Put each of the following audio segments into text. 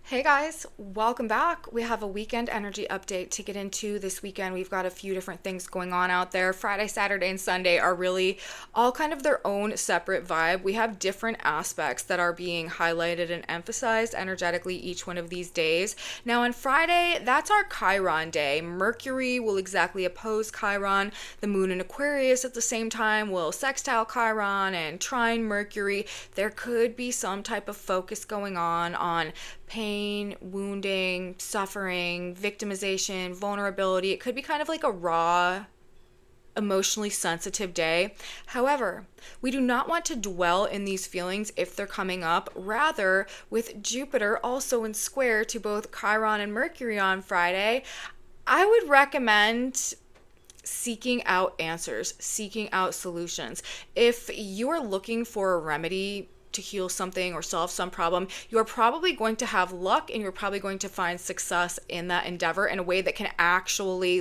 Hey guys, welcome back. We have a weekend energy update to get into this weekend. We've got a few different things going on out there. Friday, Saturday, and Sunday are really all kind of their own separate vibe. We have different aspects that are being highlighted and emphasized energetically each one of these days. Now, on Friday, that's our Chiron day. Mercury will exactly oppose Chiron. The moon in Aquarius at the same time will sextile Chiron and trine Mercury. There could be some type of focus going on pain, wounding, suffering, victimization, vulnerability. It could be kind of like a raw, emotionally sensitive day. However, we do not want to dwell in these feelings if they're coming up. Rather, with Jupiter also in square to both Chiron and Mercury on Friday, I would recommend seeking out answers, seeking out solutions. If you are looking for a remedy to heal something or solve some problem, you're probably going to have luck and you're probably going to find success in that endeavor in a way that can actually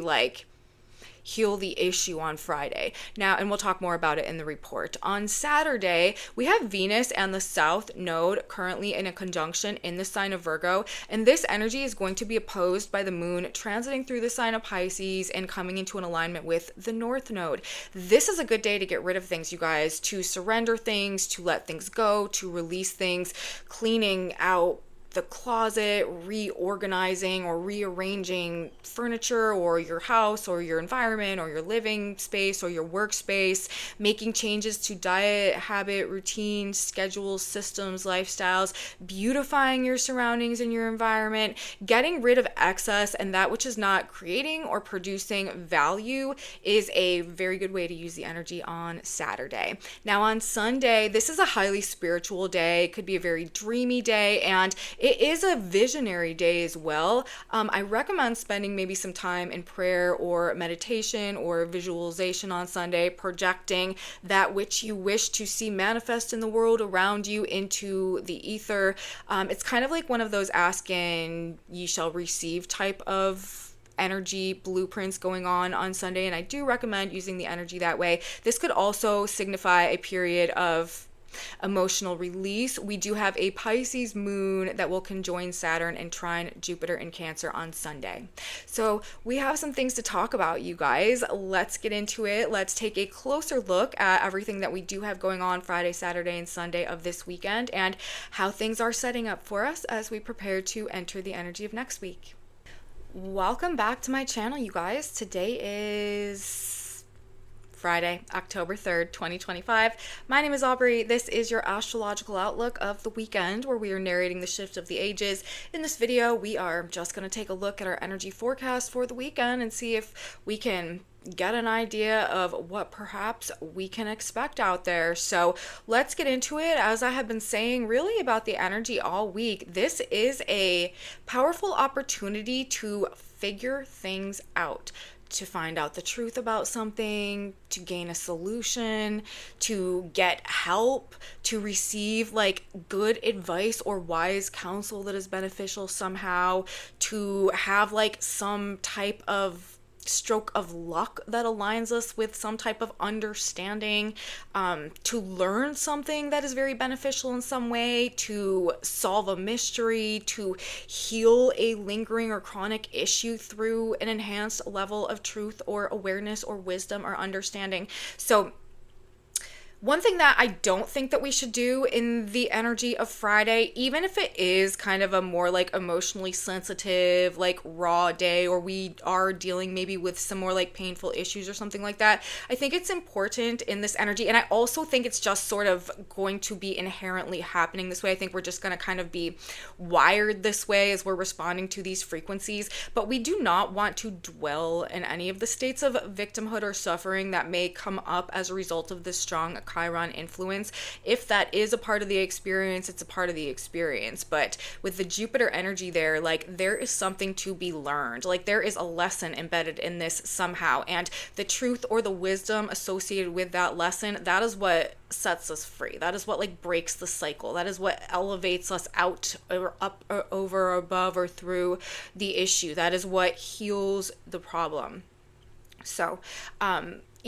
heal the issue on Friday. Now, and we'll talk more about it in the report. On Saturday, we have Venus and the South Node currently in a conjunction in the sign of Virgo, and this energy is going to be opposed by the moon transiting through the sign of Pisces and coming into an alignment with the North Node. This is a good day to get rid of things, you guys, to surrender things, to let things go, to release things, cleaning out the closet, reorganizing or rearranging furniture or your house or your environment or your living space or your workspace, making changes to diet, habit, routine, schedules, systems, lifestyles, beautifying your surroundings and your environment, getting rid of excess and that which is not creating or producing value is a very good way to use the energy on Saturday. Now on Sunday, this is a highly spiritual day. It could be a very dreamy day, and it is a visionary day as well. I recommend spending maybe some time in prayer or meditation or visualization on Sunday, projecting that which you wish to see manifest in the world around you into the ether. It's kind of like one of those ask and ye shall receive type of energy blueprints going on Sunday, and I do recommend using the energy that way. This could also signify a period of emotional release. We do have a Pisces moon that will conjoin Saturn and trine Jupiter in Cancer on Sunday. So we have some things to talk about, you guys. Let's get into it. Let's take a closer look at everything that we do have going on Friday, Saturday, and Sunday of this weekend and how things are setting up for us as we prepare to enter the energy of next week. Welcome back to my channel, you guys. Today is Friday, October 3rd, 2025. My name is Aubrey. This is your astrological outlook of the weekend where we are narrating the shift of the ages. In this video, we are just going to take a look at our energy forecast for the weekend and see if we can get an idea of what perhaps we can expect out there. So let's get into it. As I have been saying really about the energy all week, this is a powerful opportunity to figure things out, to find out the truth about something, to gain a solution, to get help, to receive good advice or wise counsel that is beneficial somehow, to have some type of stroke of luck that aligns us with some type of understanding, to learn something that is very beneficial in some way, to solve a mystery, to heal a lingering or chronic issue through an enhanced level of truth or awareness or wisdom or understanding. So one thing that I don't think that we should do in the energy of Friday, even if it is kind of a more emotionally sensitive, raw day, or we are dealing maybe with some more painful issues or something like that, I think it's important in this energy. And I also think it's just sort of going to be inherently happening this way. I think we're just going to kind of be wired this way as we're responding to these frequencies. But we do not want to dwell in any of the states of victimhood or suffering that may come up as a result of this strong Chiron influence. If that is a part of the experience, it's a part of the experience. But with the Jupiter energy there, there is something to be learned. There is a lesson embedded in this somehow. And the truth or the wisdom associated with that lesson, that is what sets us free. That is what breaks the cycle. That is what elevates us out or up or over or above or through the issue. That is what heals the problem. So,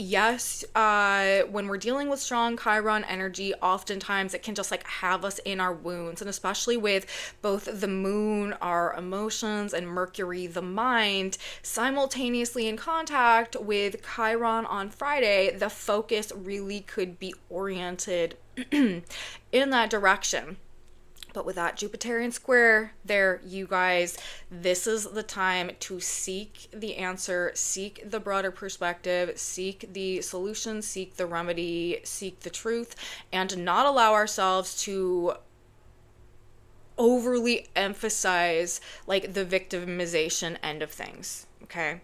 yes, when we're dealing with strong Chiron energy, oftentimes it can just like have us in our wounds. And especially with both the moon, our emotions, and Mercury, the mind, simultaneously in contact with Chiron on Friday, the focus really could be oriented in that direction. But with that Jupiterian square there, you guys, this is the time to seek the answer, seek the broader perspective, seek the solution, seek the remedy, seek the truth, and not allow ourselves to overly emphasize like the victimization end of things. Okay.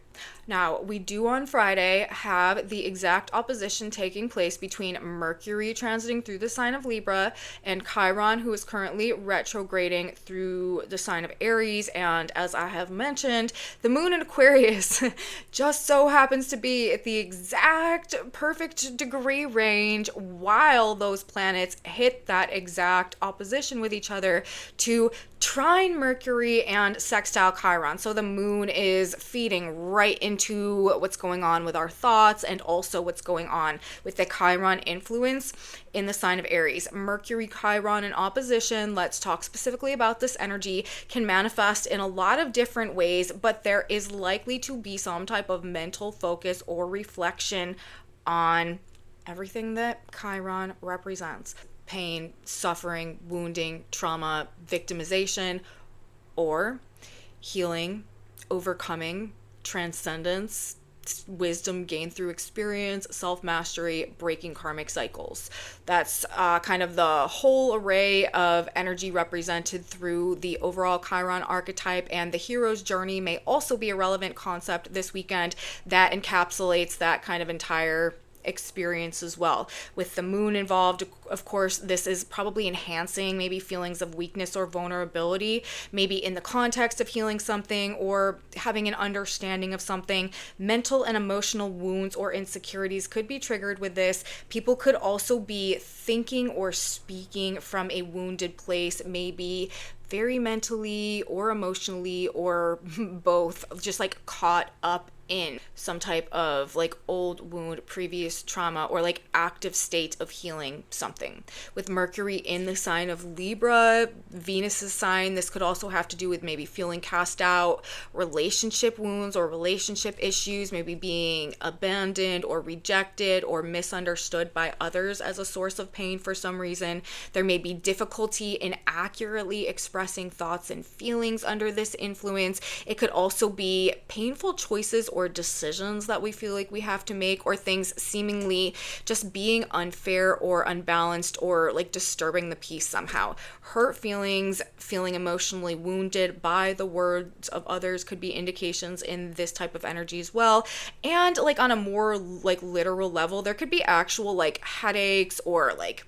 Now, we do on Friday have the exact opposition taking place between Mercury transiting through the sign of Libra and Chiron, who is currently retrograding through the sign of Aries. And as I have mentioned, the moon in Aquarius just so happens to be at the exact perfect degree range while those planets hit that exact opposition with each other to trine Mercury and sextile Chiron. So the moon is feeding right into what's going on with our thoughts and also what's going on with the Chiron influence in the sign of Aries. Mercury Chiron in opposition, let's talk specifically about this energy, can manifest in a lot of different ways, but there is likely to be some type of mental focus or reflection on everything that Chiron represents. Pain, suffering, wounding, trauma, victimization, or healing, overcoming, transcendence, wisdom gained through experience, self-mastery, breaking karmic cycles. That's kind of the whole array of energy represented through the overall Chiron archetype, and the hero's journey may also be a relevant concept this weekend that encapsulates that kind of entire experience as well. With the moon involved, of course, this is probably enhancing maybe feelings of weakness or vulnerability, maybe in the context of healing something or having an understanding of something. Mental and emotional wounds or insecurities could be triggered with this. People could also be thinking or speaking from a wounded place, maybe very mentally or emotionally or both, just like caught up in some type of like old wound, previous trauma, or like active state of healing something. With Mercury in the sign of Libra, Venus's sign, this could also have to do with maybe feeling cast out, relationship wounds or relationship issues, maybe being abandoned or rejected or misunderstood by others as a source of pain for some reason. There may be difficulty in accurately expressing thoughts and feelings under this influence. It could also be painful choices or decisions that we feel like we have to make, or things seemingly just being unfair or unbalanced or like disturbing the peace somehow. Hurt feelings, feeling emotionally wounded by the words of others could be indications in this type of energy as well. And like on a more like literal level, there could be actual like headaches or like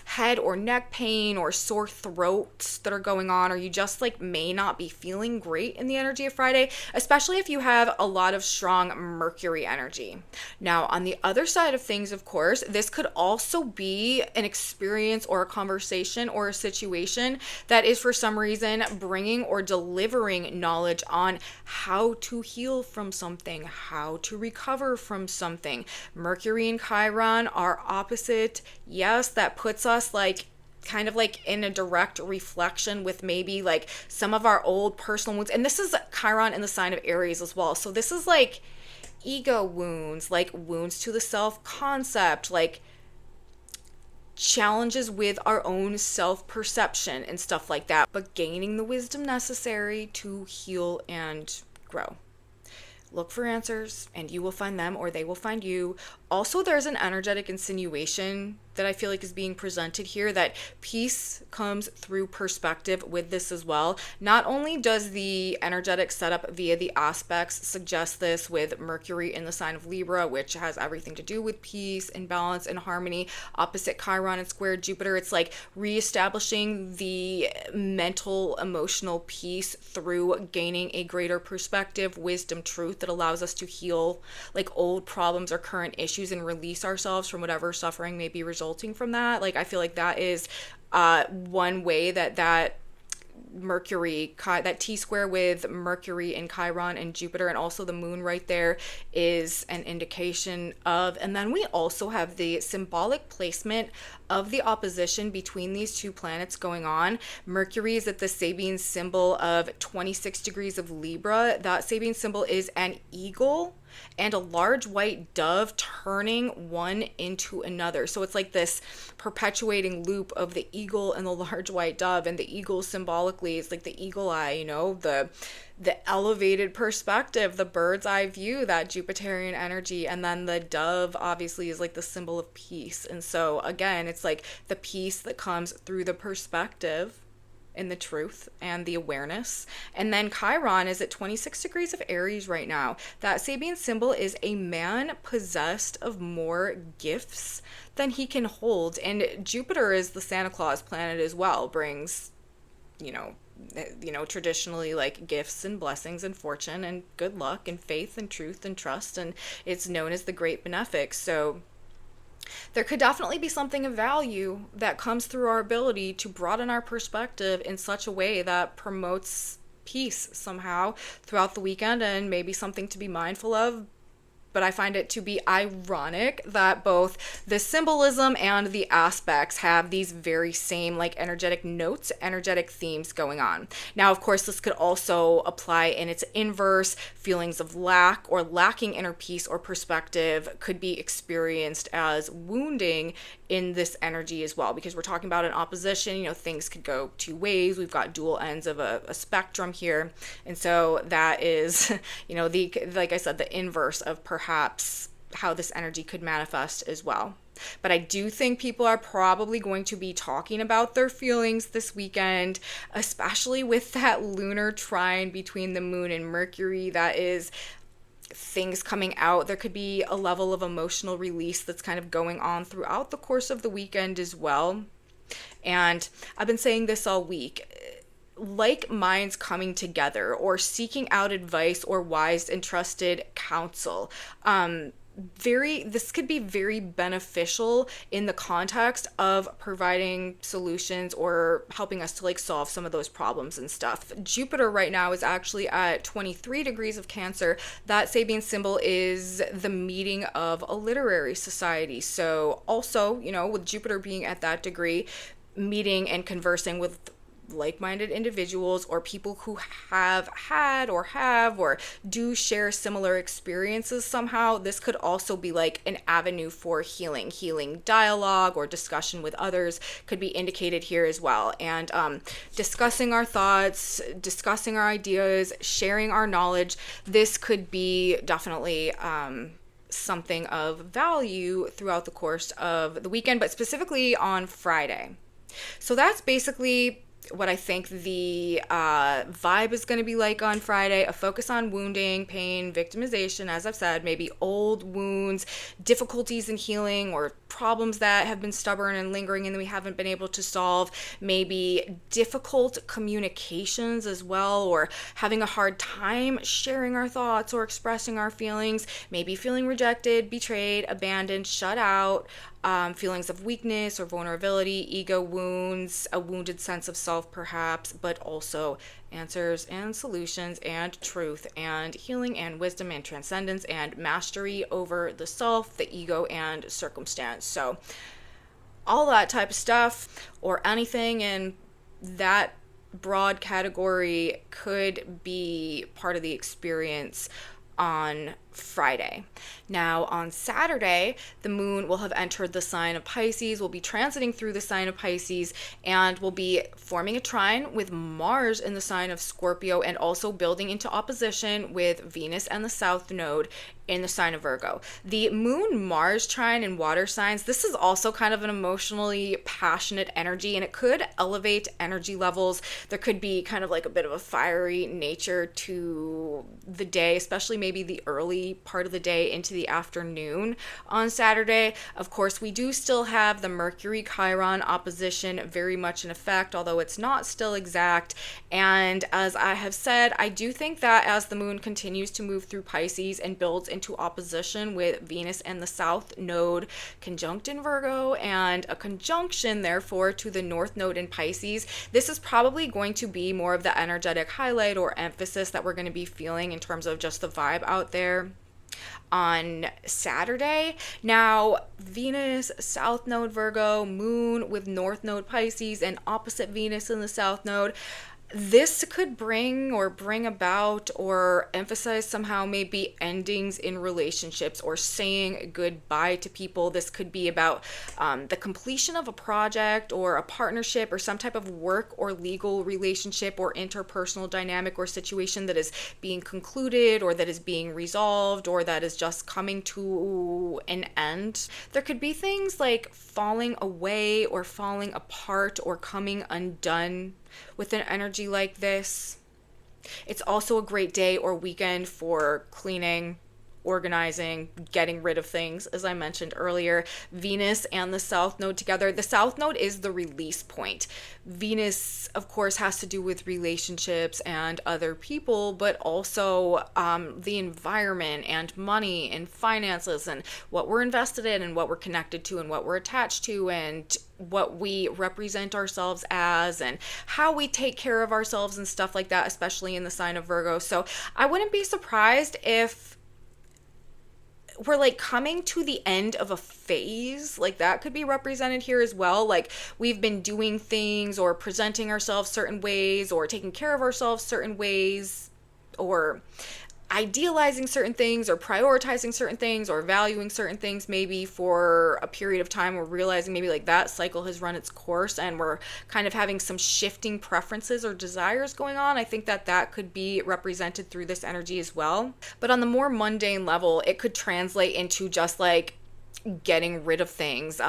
head or neck pain or sore throats that are going on, or you just like may not be feeling great in the energy of Friday, especially if you have a lot of strong Mercury energy. Now, on the other side of things, of course, this could also be an experience or a conversation or a situation that is for some reason bringing or delivering knowledge on how to heal from something, how to recover from something. Mercury and Chiron are opposite. Yes, that puts us like kind of like in a direct reflection with maybe like some of our old personal wounds. And this is Chiron in the sign of Aries as well. So this is like ego wounds, like wounds to the self-concept, like challenges with our own self-perception and stuff like that, but gaining the wisdom necessary to heal and grow. Look for answers and you will find them, or they will find you. Also, there's an energetic insinuation that I feel like is being presented here, that peace comes through perspective with this as well. Not only does the energetic setup via the aspects suggest this with Mercury in the sign of Libra, which has everything to do with peace and balance and harmony, opposite Chiron and square Jupiter, it's like reestablishing the mental, emotional peace through gaining a greater perspective, wisdom, truth that allows us to heal like old problems or current issues and release ourselves from whatever suffering may be resulting from that. Like I feel like that is one way that Mercury, that T square with Mercury and Chiron and Jupiter, and also the moon right there is an indication of. And then we also have the symbolic placement of the opposition between these two planets going on. Mercury is at the Sabine symbol of 26 degrees of Libra. That Sabine symbol is an eagle and a large white dove turning one into another. So it's like this perpetuating loop of the eagle and the large white dove, and the eagle symbolically is like the eagle eye, you know, the elevated perspective, the bird's eye view, that Jupiterian energy. And then the dove obviously is like the symbol of peace. And so again, it's like the peace that comes through the perspective in the truth and the awareness. And then Chiron is at 26 degrees of Aries right now. That Sabine symbol is a man possessed of more gifts than he can hold. And Jupiter is the Santa Claus planet as well, brings, you know, traditionally like gifts and blessings and fortune and good luck and faith and truth and trust. And it's known as the Great Benefic. So there could definitely be something of value that comes through our ability to broaden our perspective in such a way that promotes peace somehow throughout the weekend, and maybe something to be mindful of. But I find it to be ironic that both the symbolism and the aspects have these very same like energetic notes, energetic themes going on. Now, of course, this could also apply in its inverse. Feelings of lack or lacking inner peace or perspective could be experienced as wounding in this energy as well, because we're talking about an opposition. You know, things could go two ways. We've got dual ends of a spectrum here. And so that is, you know, like I said, the inverse of perhaps how this energy could manifest as well. But I do think people are probably going to be talking about their feelings this weekend, especially with that lunar trine between the moon and Mercury. That is things coming out. There could be a level of emotional release that's kind of going on throughout the course of the weekend as well. And I've been saying this all week. Like minds coming together or seeking out advice or wise and trusted counsel. This could be very beneficial in the context of providing solutions or helping us to like solve some of those problems and stuff. Jupiter right now is actually at 23 degrees of Cancer. That Sabine symbol is the meeting of a literary society. So also, you know, with Jupiter being at that degree, meeting and conversing with like-minded individuals or people who have had or do share similar experiences somehow. This could also be like an avenue for healing dialogue or discussion with others could be indicated here as well. And discussing our thoughts, discussing our ideas, sharing our knowledge, this could be definitely something of value throughout the course of the weekend, but specifically on Friday. So that's basically what I think the vibe is going to be like on Friday. A focus on wounding, pain, victimization, as I've said, maybe old wounds, difficulties in healing, or problems that have been stubborn and lingering and we haven't been able to solve. Maybe difficult communications as well, or having a hard time sharing our thoughts or expressing our feelings. Maybe feeling rejected, betrayed, abandoned, shut out. Feelings of weakness or vulnerability, ego wounds, a wounded sense of self perhaps, but also answers and solutions and truth and healing and wisdom and transcendence and mastery over the self, the ego, and circumstance. So all that type of stuff or anything in that broad category could be part of the experience on Friday. Now on Saturday, the moon will have entered the sign of Pisces, will be transiting through the sign of Pisces, and will be forming a trine with Mars in the sign of Scorpio, and also building into opposition with Venus and the South Node in the sign of Virgo. The Moon-Mars trine in water signs, this is also kind of an emotionally passionate energy, and it could elevate energy levels. There could be kind of like a bit of a fiery nature to the day, especially maybe the early early part of the day into the afternoon on Saturday. Of course, we do still have the Mercury Chiron opposition very much in effect, although it's not still exact. And as I have said, I do think that as the moon continues to move through Pisces and builds into opposition with Venus and the South Node conjunct in Virgo and a conjunction therefore to the North Node in Pisces, this is probably going to be more of the energetic highlight or emphasis that we're going to be feeling in terms of just the vibe out there on Saturday. Now, Venus, South Node Virgo, Moon with North Node Pisces, and opposite Venus in the South Node. This could bring about or emphasize somehow maybe endings in relationships or saying goodbye to people. This could be about the completion of a project or a partnership or some type of work or legal relationship or interpersonal dynamic or situation that is being concluded or that is being resolved or that is just coming to an end. There could be things like falling away or falling apart or coming undone with an energy like this. It's also a great day or weekend for cleaning, organizing, getting rid of things, as I mentioned earlier. Venus and the South Node together. The South Node is the release point. Venus, of course, has to do with relationships and other people, but also the environment and money and finances and what we're invested in and what we're connected to and what we're attached to and what we represent ourselves as and how we take care of ourselves and stuff like that, especially in the sign of Virgo. So I wouldn't be surprised if we're like coming to the end of a phase. Like that could be represented here as well. Like we've been doing things or presenting ourselves certain ways or taking care of ourselves certain ways or idealizing certain things or prioritizing certain things or valuing certain things maybe for a period of time. We're realizing maybe like that cycle has run its course and we're kind of having some shifting preferences or desires going on. I think that that could be represented through this energy as well. But on the more mundane level, it could translate into just like getting rid of things,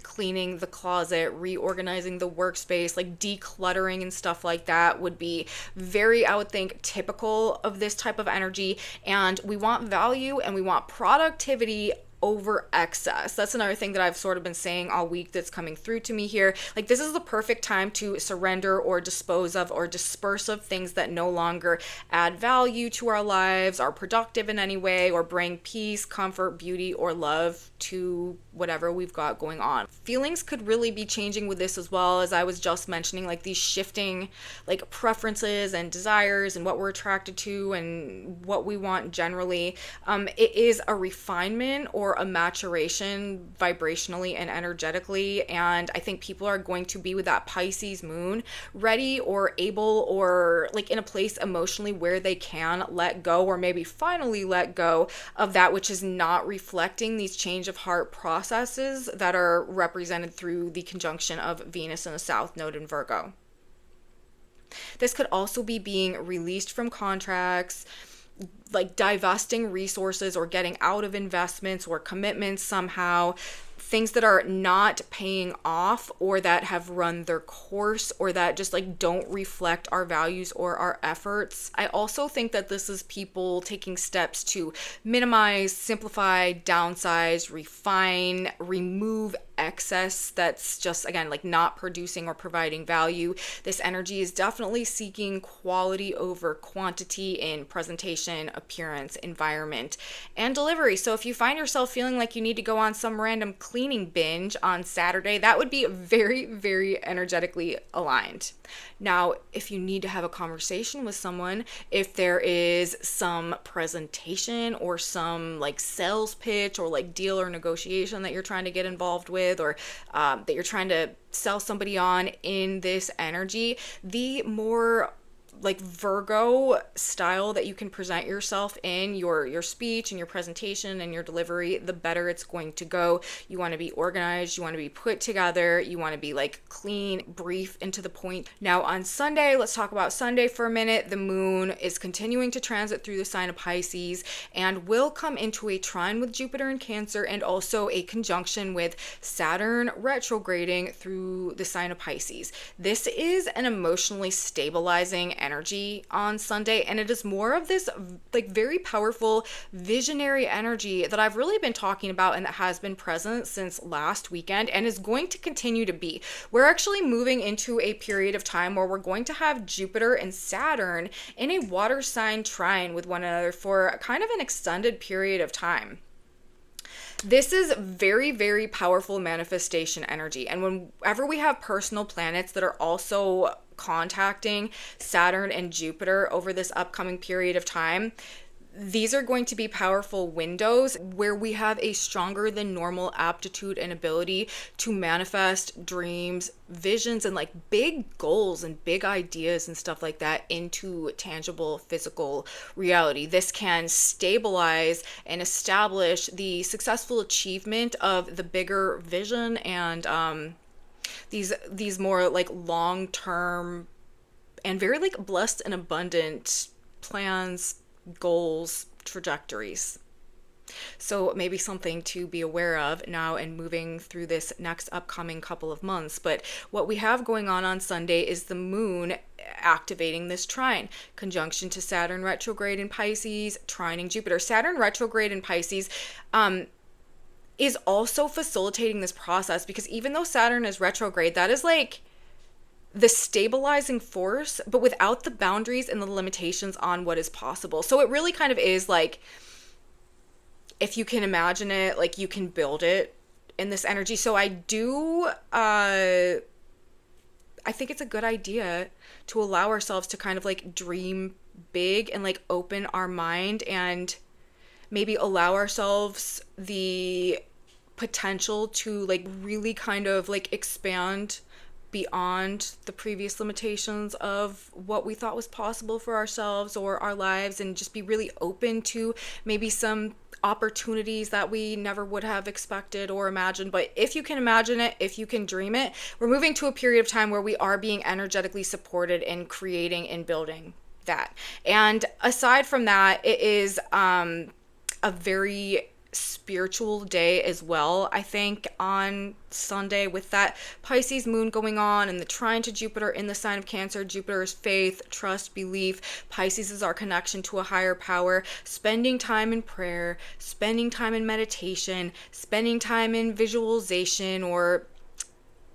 cleaning the closet, reorganizing the workspace, like decluttering and stuff like that would be very, I would think, typical of this type of energy. And we want value and we want productivity over excess. That's another thing that I've sort of been saying all week that's coming through to me here. Like this is the perfect time to surrender or dispose of or disperse of things that no longer add value to our lives, are productive in any way, or bring peace, comfort, beauty, or love to whatever we've got going on. Feelings could really be changing with this as well, as I was just mentioning, like these shifting like preferences and desires and what we're attracted to and what we want generally. It is a refinement or a maturation vibrationally and energetically, and I think people are going to be with that Pisces moon ready or able or like in a place emotionally where they can let go or maybe finally let go of that which is not reflecting these change of heart processes that are represented through the conjunction of Venus and the South Node in Virgo. This could also be being released from contracts, like divesting resources or getting out of investments or commitments somehow, things that are not paying off or that have run their course or that just like don't reflect our values or our efforts. I also think that this is people taking steps to minimize, simplify, downsize, refine, remove excess that's just, again, like not producing or providing value. This energy is definitely seeking quality over quantity in presentation, appearance, environment, and delivery. So if you find yourself feeling like you need to go on some random cleaning binge on Saturday, that would be very, very energetically aligned. Now, if you need to have a conversation with someone, if there is some presentation or some like sales pitch or like deal or negotiation that you're trying to get involved with, or that you're trying to sell somebody on in this energy, the more like Virgo style that you can present yourself in your speech and your presentation and your delivery, the better it's going to go. You want to be organized, you want to be put together, you want to be like clean, brief, and to the point. Now on Sunday, let's talk about Sunday for a minute. The moon is continuing to transit through the sign of Pisces and will come into a trine with Jupiter in Cancer and also a conjunction with Saturn retrograding through the sign of Pisces. This is an emotionally stabilizing energy on Sunday, and it is more of this like very powerful visionary energy that I've really been talking about and that has been present since last weekend and is going to continue to be. We're actually moving into a period of time where we're going to have Jupiter and Saturn in a water sign trine with one another for kind of an extended period of time. This is very, very powerful manifestation energy. And whenever we have personal planets that are also contacting Saturn and Jupiter over this upcoming period of time, these are going to be powerful windows where we have a stronger than normal aptitude and ability to manifest dreams, visions, and like big goals and big ideas and stuff like that into tangible physical reality. This can stabilize and establish the successful achievement of the bigger vision and these more like long-term and very like blessed and abundant plans, goals, trajectories. So maybe something to be aware of now and moving through this next upcoming couple of months. But what we have going on Sunday is the moon activating this trine, conjunction to Saturn retrograde in Pisces, trining Jupiter. Saturn retrograde in Pisces is also facilitating this process, because even though Saturn is retrograde, that is like the stabilizing force, but without the boundaries and the limitations on what is possible. So it really kind of is like, if you can imagine it, like you can build it in this energy. So I think it's a good idea to allow ourselves to kind of like dream big and like open our mind and maybe allow ourselves the potential to like really kind of like expand beyond the previous limitations of what we thought was possible for ourselves or our lives, and just be really open to maybe some opportunities that we never would have expected or imagined. But if you can imagine it, if you can dream it, we're moving to a period of time where we are being energetically supported in creating and building that. And aside from that, it is a very spiritual day as well, I think, on Sunday, with that Pisces moon going on and the trine to Jupiter in the sign of Cancer. Jupiter is faith, trust, belief. Pisces is our connection to a higher power. Spending time in prayer, spending time in meditation, spending time in visualization or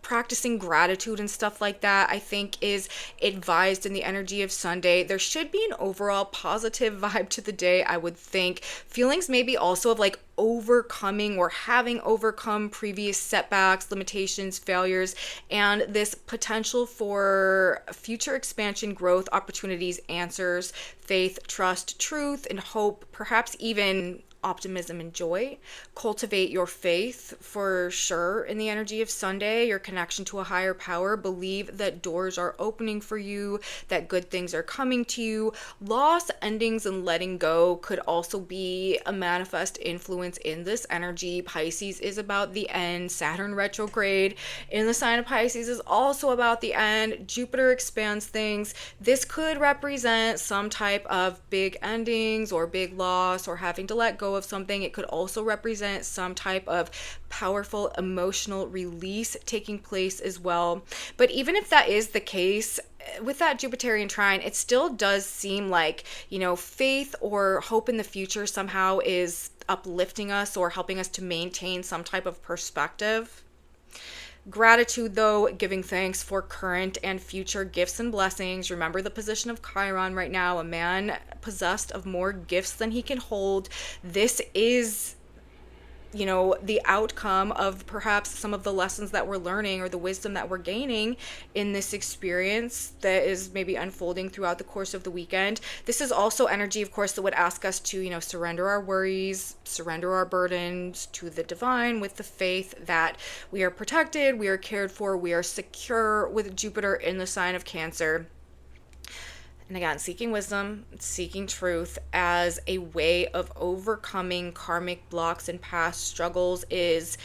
practicing gratitude and stuff like that, I think is advised in the energy of Sunday. There should be an overall positive vibe to the day, I would think. Feelings maybe also of like overcoming or having overcome previous setbacks, limitations, failures, and this potential for future expansion, growth, opportunities, answers, faith, trust, truth, and hope, perhaps even optimism and joy. Cultivate your faith for sure in the energy of Sunday, your connection to a higher power. Believe that doors are opening for you, that good things are coming to you. Loss, endings, and letting go could also be a manifest influence in this energy. Pisces is about the end. Saturn retrograde in the sign of Pisces is also about the end. Jupiter expands things. This could represent some type of big endings or big loss or having to let go of something. It could also represent some type of powerful emotional release taking place as well. But even if that is the case, with that Jupiterian trine, it still does seem like, faith or hope in the future somehow is uplifting us or helping us to maintain some type of perspective. Gratitude, though, giving thanks for current and future gifts and blessings. Remember the position of Chiron right now, a man possessed of more gifts than he can hold. This is, the outcome of perhaps some of the lessons that we're learning or the wisdom that we're gaining in this experience that is maybe unfolding throughout the course of the weekend. This is also energy, of course, that would ask us to, surrender our worries, surrender our burdens to the divine, with the faith that we are protected, we are cared for, we are secure with Jupiter in the sign of Cancer. And again, seeking wisdom, seeking truth as a way of overcoming karmic blocks and past struggles is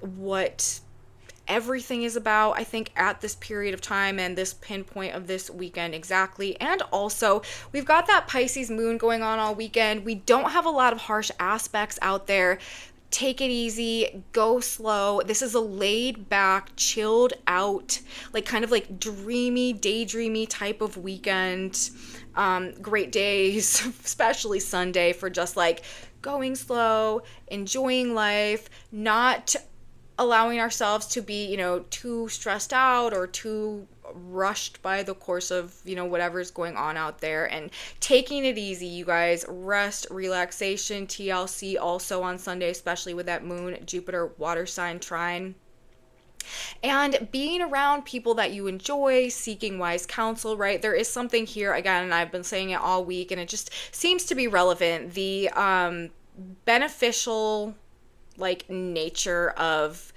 what everything is about, I think, at this period of time and this pinpoint of this weekend exactly. And also, we've got that Pisces moon going on all weekend. We don't have a lot of harsh aspects out there. take it easy, go slow. This is a laid back, chilled out, like kind of like dreamy, daydreamy type of weekend. Great days, especially Sunday, for just like going slow, enjoying life, not allowing ourselves to be, too stressed out or too rushed by the course of, whatever's going on out there, and taking it easy, you guys. Rest, relaxation, TLC also on Sunday, especially with that moon, Jupiter, water sign trine. And being around people that you enjoy, seeking wise counsel, right? There is something here, again, and I've been saying it all week, and it just seems to be relevant. The beneficial, like, nature of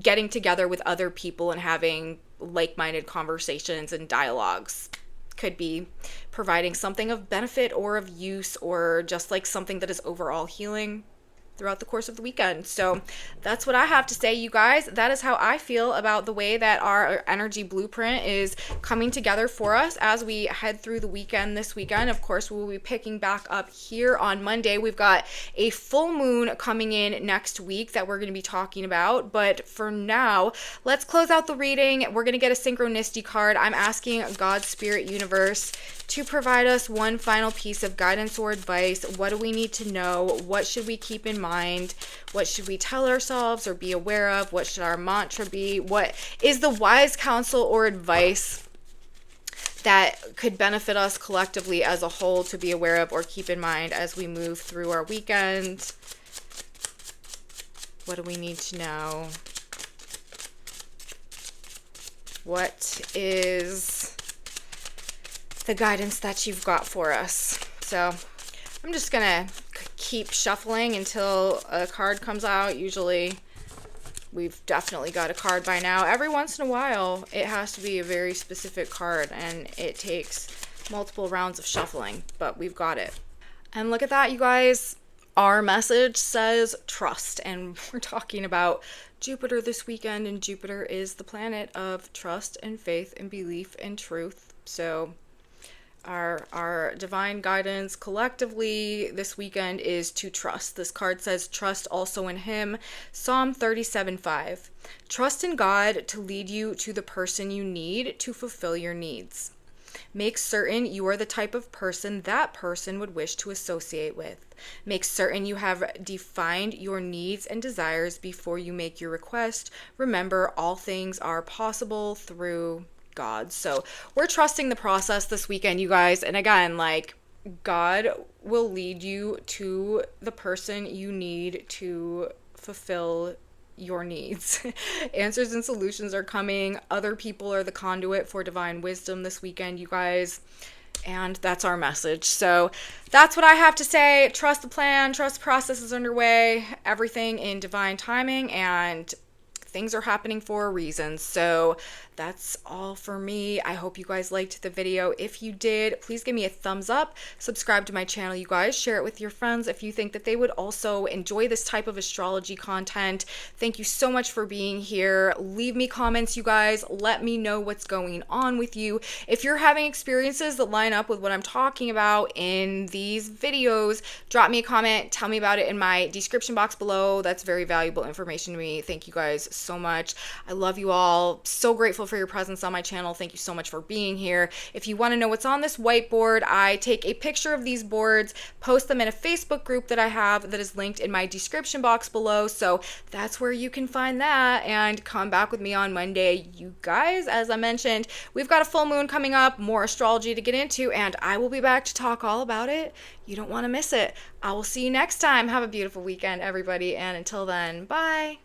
getting together with other people and having like-minded conversations and dialogues could be providing something of benefit or of use, or just like something that is overall healing throughout the course of the weekend. So that's what I have to say, you guys. That is how I feel about the way that our energy blueprint is coming together for us as we head through the weekend this weekend. Of course, we will be picking back up here on Monday. We've got a full moon coming in next week that we're going to be talking about. But for now, let's close out the reading. We're going to get a synchronicity card. I'm asking God, Spirit, Universe to provide us one final piece of guidance or advice. What do we need to know? What should we keep in mind? What should we tell ourselves or be aware of? What should our mantra be? What is the wise counsel or advice that could benefit us collectively as a whole to be aware of or keep in mind as we move through our weekend? What do we need to know? What is the guidance that you've got for us? So I'm just gonna keep shuffling until a card comes out. Usually we've definitely got a card by now. Every once in a while it has to be a very specific card, and it takes multiple rounds of shuffling, but we've got it. And look at that, you guys. Our message says trust, and we're talking about Jupiter this weekend, and Jupiter is the planet of trust and faith and belief and truth. So our divine guidance collectively this weekend is to trust. This card says trust also in Him. Psalm 37:5. Trust in God to lead you to the person you need to fulfill your needs. Make certain you are the type of person that person would wish to associate with. Make certain you have defined your needs and desires before you make your request. Remember, all things are possible through God. So we're trusting the process this weekend, you guys. And again, like, God will lead you to the person you need to fulfill your needs. Answers and solutions are coming. Other people are the conduit for divine wisdom this weekend, you guys. And that's our message. So that's what I have to say. Trust the plan, trust the process is underway, everything in divine timing, and things are happening for a reason. So that's all for me. I hope you guys liked the video. If you did, please give me a thumbs up. Subscribe to my channel, you guys. Share it with your friends if you think that they would also enjoy this type of astrology content. Thank you so much for being here. Leave me comments, you guys. Let me know what's going on with you. If you're having experiences that line up with what I'm talking about in these videos, drop me a comment. Tell me about it in my description box below. That's very valuable information to me. Thank you guys so much. I love you all. So grateful for your presence on my channel. Thank you so much for being here. If you want to know what's on this whiteboard, I take a picture of these boards, post them in a Facebook group that I have that is linked in my description box below. So that's where you can find that, and come back with me on Monday. You guys, as I mentioned, we've got a full moon coming up, more astrology to get into, and I will be back to talk all about it. You don't want to miss it. I will see you next time. Have a beautiful weekend, everybody. And until then, bye.